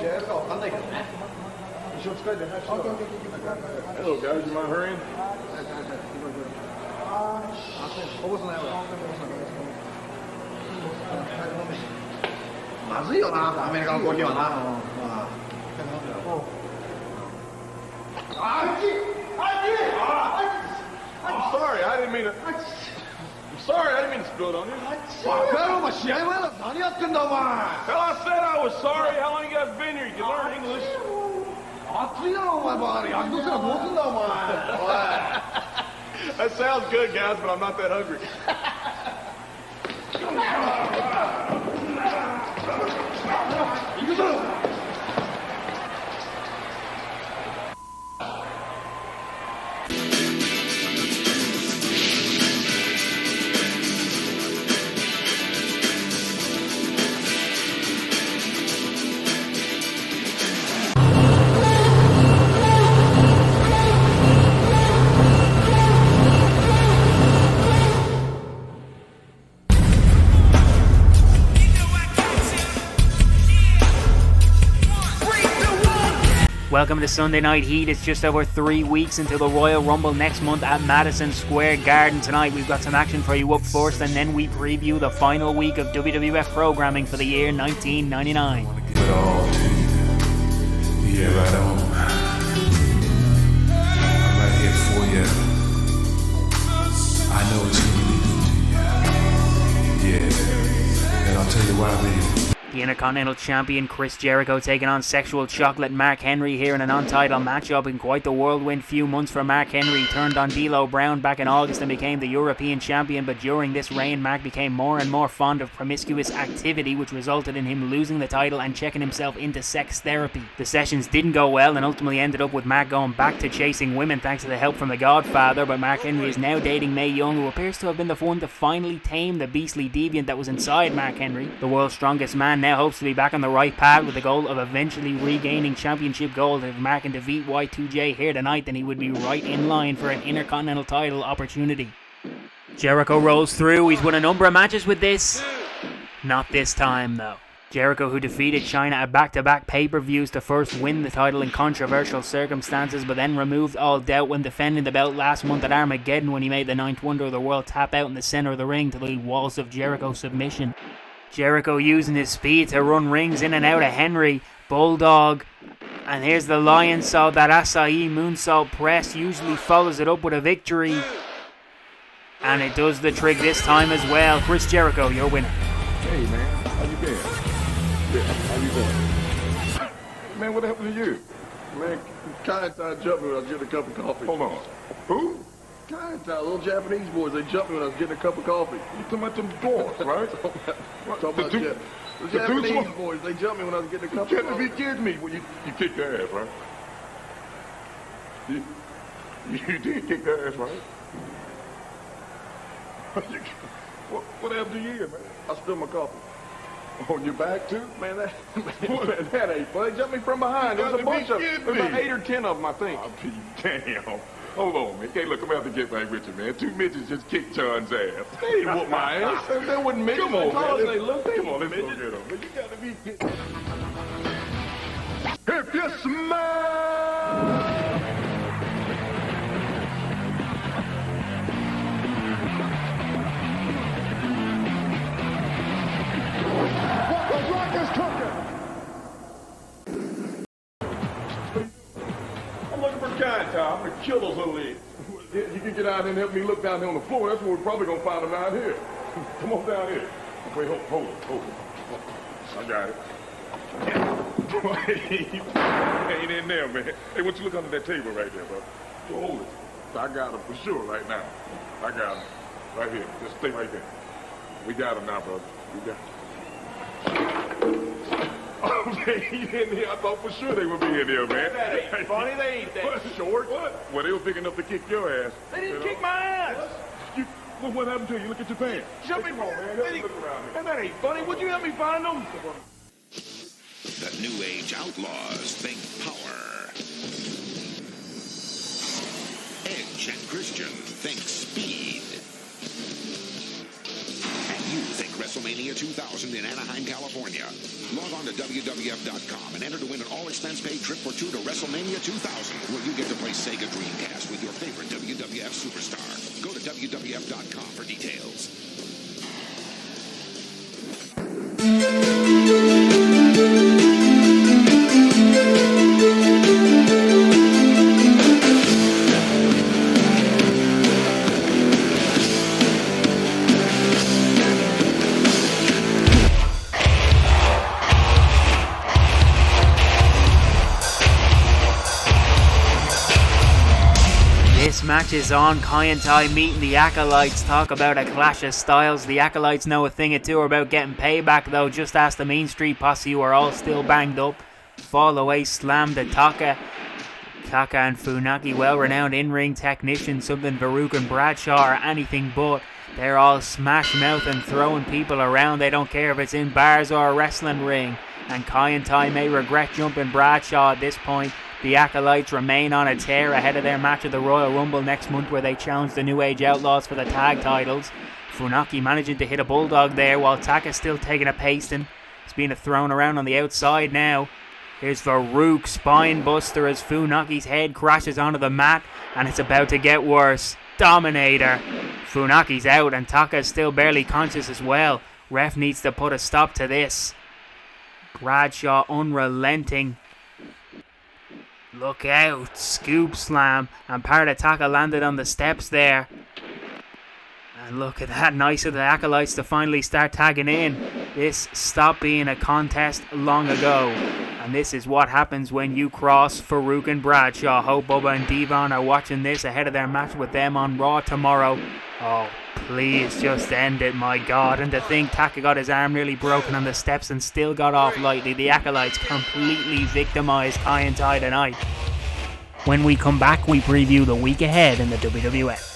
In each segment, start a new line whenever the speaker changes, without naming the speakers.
Hello guys, you mind hurrying? I'm sorry, I didn't mean to. I'm sorry, I didn't mean to spill it on you. Hell, I said I was sorry. How long you guys been here? You can learn English. That sounds good, guys, but I'm not that hungry.
Welcome to Sunday Night Heat. It's just over 3 weeks until the Royal Rumble next month at Madison Square Garden. Tonight we've got some action for you up first, and then we preview the final week of WWF programming for the year 1999.
I want to give it all to you. Yeah, right on. I'm right here for you. I know it's going to be good to you. Yeah, and I'll tell you why, baby.
The Intercontinental Champion Chris Jericho taking on Sexual Chocolate Mark Henry here in a non-title matchup in quite the whirlwind few months for Mark Henry. He turned on D'Lo Brown back in August and became the European Champion, but during this reign Mark became more and more fond of promiscuous activity, which resulted in him losing the title and checking himself into sex therapy. The sessions didn't go well and ultimately ended up with Mark going back to chasing women thanks to the help from the Godfather, but Mark Henry is now dating Mae Young, who appears to have been the one to finally tame the beastly deviant that was inside Mark Henry. The world's strongest man now hopes to be back on the right path with the goal of eventually regaining championship gold. If Mark can defeat Y2J here tonight, then he would be right in line for an Intercontinental title opportunity. Jericho rolls through. He's won a number of matches with this. Not this time though. Jericho, who defeated China at back-to-back pay-per-views to first win the title in controversial circumstances, but then removed all doubt when defending the belt last month at Armageddon when he made the 9th wonder of the world tap out in the center of the ring to the walls of Jericho submission. Jericho using his speed to run rings in and out of Henry, Bulldog, and here's the Lion Salt. That Acai moonsault press usually follows it up with a victory, and it does the trick this time as well. Chris Jericho, your winner.
Hey man, how you been? Yeah, how you been? Man, what happened to you? Man, Kaientai jumped me when I was getting a cup of coffee. Hold on. Who? Kaientai, little Japanese boys, they jumped me when I was getting a cup of coffee. You talking about them dwarfs, right? The Japanese boys, they jumped me when I was getting a cup of coffee. You can't be kidding me. Well, you kicked their ass, right? You did kick their ass, right? What happened to you, man? I spilled my coffee. On your back, too? Man, that ain't funny. They jumped me from behind. There was a bunch of them. There was about 8 or 10 of them, I think. Oh, damn. Hold on, man. Can't look, I'm going to have to get back with you, man. 2 midgets just kicked John's ass. They didn't whoop my ass. They wouldn't midgets. Come on, man. They look. Come on, let's go get them. Man, you got to be kidding. If you smile. Kaientai, I'm gonna kill those little idiots. You can get out here and help me look down here on the floor. That's where we're probably gonna find them out here. Come on down here. Wait, hold it. I got it. Ain't in there, man. Hey, why don't you look under that table right there, bro? Hold it. I got them for sure right now. I got them. Right here. Just stay right there. We got them now, brother. We got them. Oh, they ain't in here. I thought for sure they would be in there, man. That ain't funny. They ain't that short. What? Well, they were big enough to kick your ass. They didn't kick my ass. What happened to you? Look at your pants. Jump me, man. Help me look around here. That ain't funny. Would you help me find them?
The New Age Outlaws think power. Edge and Christian think speed. And you think WrestleMania WrestleMania 2000 in Anaheim, California. Log on to WWF.com and enter to win an all-expense-paid trip for two to WrestleMania 2000, where you get to play Sega Dreamcast with your favorite WWF superstar. Go to WWF.com for details.
This match is on. Kaientai meeting the Acolytes. Talk about a clash of styles. The Acolytes know a thing or two about getting payback, though. Just ask the Main Street Posse, who are all still banged up. Fall away slam to Taka. Taka and Funaki, well-renowned in-ring technicians, something Farouk and Bradshaw are anything but. They're all smash mouth and throwing people around. They don't care if it's in bars or a wrestling ring. And Kaientai may regret jumping Bradshaw at this point. The Acolytes remain on a tear ahead of their match at the Royal Rumble next month, where they challenge the New Age Outlaws for the tag titles. Funaki managing to hit a bulldog there, while Taka's still taking a pasting. He's being thrown around on the outside now. Here's Farouk spine buster as Funaki's head crashes onto the mat, and it's about to get worse. Dominator. Funaki's out and Taka's still barely conscious as well. Ref needs to put a stop to this. Bradshaw unrelenting. Look out, scoop slam, and part of Taka landed on the steps there. And look at that, nice of the Acolytes to finally start tagging in. This stopped being a contest long ago. And this is what happens when you cross Farouk and Bradshaw. Hope Bubba and Devon are watching this ahead of their match with them on Raw tomorrow. Oh, please just end it, my God. And to think Taka got his arm nearly broken on the steps and still got off lightly. The Acolytes completely victimised Kaientai tonight. When we come back, we preview the week ahead in the WWF.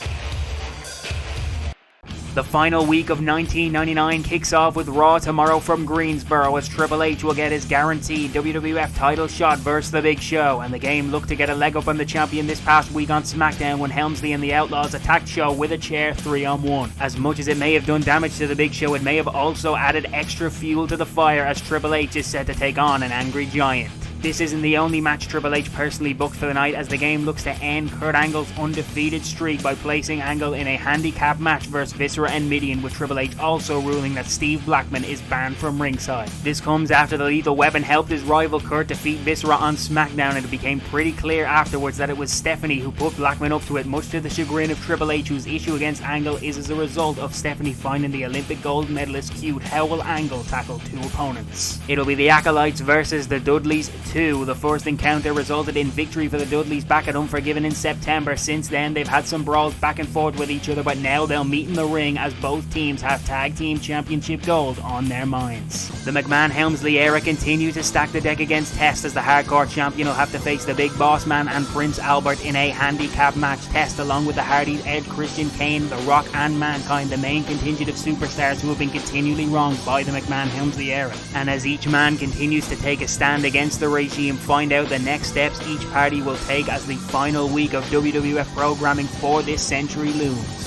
The final week of 1999 kicks off with Raw tomorrow from Greensboro, as Triple H will get his guaranteed WWF title shot versus The Big Show, and the game looked to get a leg up on the champion this past week on Smackdown when Helmsley and the Outlaws attacked Show with a chair 3-on-1. As much as it may have done damage to The Big Show, it may have also added extra fuel to the fire, as Triple H is set to take on an angry giant. This isn't the only match Triple H personally booked for the night, as the game looks to end Kurt Angle's undefeated streak by placing Angle in a handicap match versus Viscera and Mideon, with Triple H also ruling that Steve Blackman is banned from ringside. This comes after the Lethal Weapon helped his rival Kurt defeat Viscera on Smackdown, and it became pretty clear afterwards that it was Stephanie who put Blackman up to it, much to the chagrin of Triple H, whose issue against Angle is as a result of Stephanie finding the Olympic gold medalist cute. How will Angle tackle two opponents? It'll be the Acolytes versus the Dudleys 2. The first encounter resulted in victory for the Dudleys back at Unforgiven in September. Since then, they've had some brawls back and forth with each other, but now they'll meet in the ring as both teams have Tag Team Championship gold on their minds. The McMahon-Helmsley era continue to stack the deck against Test, as the Hardcore Champion will have to face the Big Boss Man and Prince Albert in a handicap match. Test, along with the Hardys, Ed, Christian, Kane, The Rock and Mankind, the main contingent of superstars who have been continually wronged by the McMahon-Helmsley era. And as each man continues to take a stand against the regime, find out the next steps each party will take as the final week of WWF programming for this century looms.